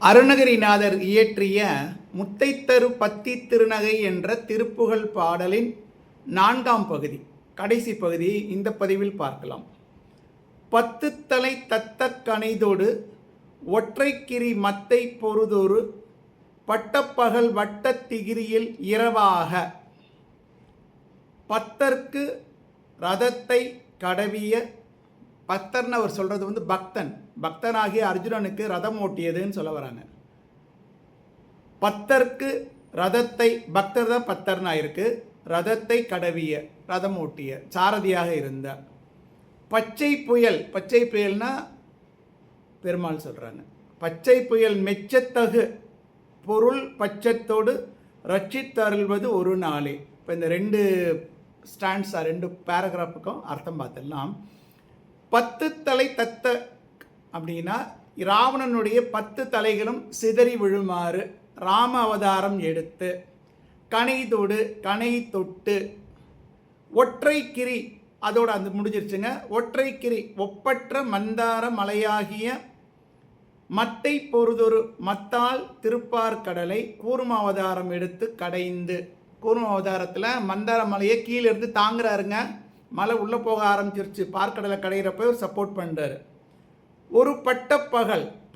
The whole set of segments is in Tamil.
அருணகிரிநாதர் இயற்றிய முத்தைத்தரு பத்தி திருநகை என்ற திருப்புகழ் பாடலின் 4ஆம் பகுதி, கடைசி பகுதியை இந்த பதிவில் பார்க்கலாம். 10 தலை தத்த கணைதோடு ஒற்றைக்கிரி மத்தை பொருதொரு பட்டப்பகல் வட்டத் திகிரியில் இரவாக பத்தர்க்கு ரதத்தை கடவிய. பக்தர்னு அவர் சொல்கிறது பக்தனாகிய அர்ஜுனனுக்கு ரதம் ஓட்டியதுன்னு சொல்ல வராங்க. பத்தர்க்கு ரதத்தை, பக்தர் தான் பத்தர்னா இருக்கு, ரதத்தை கடவிய, ரதம் ஓட்டிய, சாரதியாக இருந்த. பச்சை புயல்னா பெருமாள் சொல்கிறாங்க. பச்சை புயல் மெச்சத்தகு பொருள் பட்சத்தோடு ரட்சித்தருள்வது ஒரு நாளே. இப்போ இந்த 2 ஸ்டாண்ட்ஸா 2 பேராகிராஃபுக்கும் அர்த்தம் பார்த்துடலாம். 10 தலை தத்த அப்படின்னா ராவணனுடைய 10 தலைகளும் சிதறி விழுமாறு ராம அவதாரம் எடுத்து, கணை தொட்டு, ஒற்றைக்கிரி, அதோட அந்த முடிஞ்சிருச்சுங்க. ஒற்றைக்கிரி ஒப்பற்ற மந்தார மலையாகிய மத்தை பொருதொரு மத்தால் திருப்பார்கடலை கூர்ம அவதாரம் எடுத்து கடைந்து. கூர்ம அவதாரத்தில் மந்தார மலையை கீழே இருந்து தாங்குறாருங்க. மலை உள்ளே போக ஆரம்பிச்சிருச்சு, பார்க்கடலை கடையிறப்ப சப்போர்ட் பண்ணுறாரு. ஒரு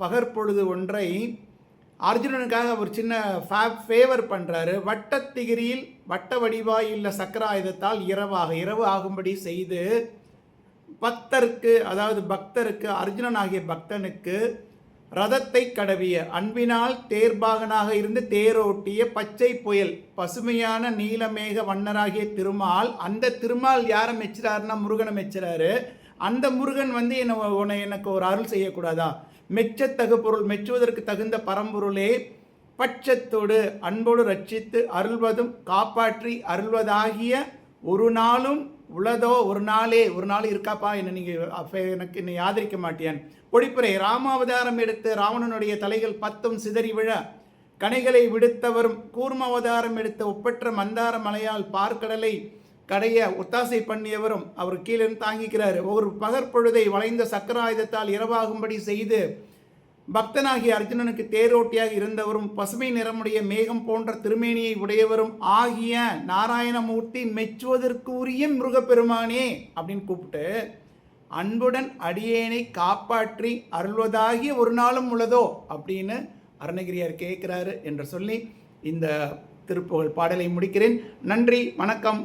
பகற்பொழுது ஒன்றை அர்ஜுனனுக்காக ஒரு சின்ன ஃபேவர் பண்ணுறாரு. வட்டத்திகிரியில் வட்ட வடிவாய் இல்ல சக்கராயுதத்தால் இரவு ஆகும்படி செய்து பக்தருக்கு, அதாவது பக்தருக்கு, அர்ஜுனன் ஆகிய பக்தனுக்கு ரதத்தை கடவிய, அன்பினால் தேர்பாகனாக இருந்து தேரோட்டிய பச்சை புயல் பசுமையான நீலமேக வண்ணராகிய திருமால். அந்த திருமால் யாரை மெச்சுறாருன்னா முருகனை மெச்சுறாரு. அந்த முருகன் எனக்கு ஒரு அருள் செய்யக்கூடாதா? மெச்சத்தகு பொருள், மெச்சுவதற்கு தகுந்த பரம்பொருளே பட்சத்தோடு அன்போடு ரட்சித்து அருள்வதும் காப்பாற்றி அருள்வதாகிய ஒரு நாளும் உளதோ. ஒரு நாள் இருக்காப்பா, எனக்கு என்னை ஆதரிக்க மாட்டியான். பொடிப்புரை ராமாவதாரம் எடுத்து ராவணனுடைய தலைகள் 10 சிதறி விழ கணைகளை விடுத்தவரும் கூர்ம அவதாரம் எடுத்த ஒப்பற்ற மந்தார மலையால் பார்க்கடலை கடைய ஒத்தாசை பண்ணியவரும் அவர் கீழே தாங்கிக்கிறார். ஒரு பகற்பொழுதை வளைந்த சக்கராயுதத்தால் இரவாகும்படி செய்து பக்தனாகிய அர்ஜுனனுக்கு தேரோட்டியாக இருந்தவரும் பசுமை நிறமுடைய மேகம் போன்ற திருமேனியை உடையவரும் ஆகிய நாராயணமூர்த்தி மெச்சுவதற்கு உரிய முருகப்பெருமானே அப்படின்னு கூப்பிட்டு அன்புடன் அடியேனை காப்பாற்றி அருள்வதாகிய ஒரு நாளும் உள்ளதோ அப்படின்னு அருணகிரியார் கேட்கிறாரு என்று சொல்லி இந்த திருப்புகழ் பாடலை முடிக்கிறேன். நன்றி, வணக்கம்.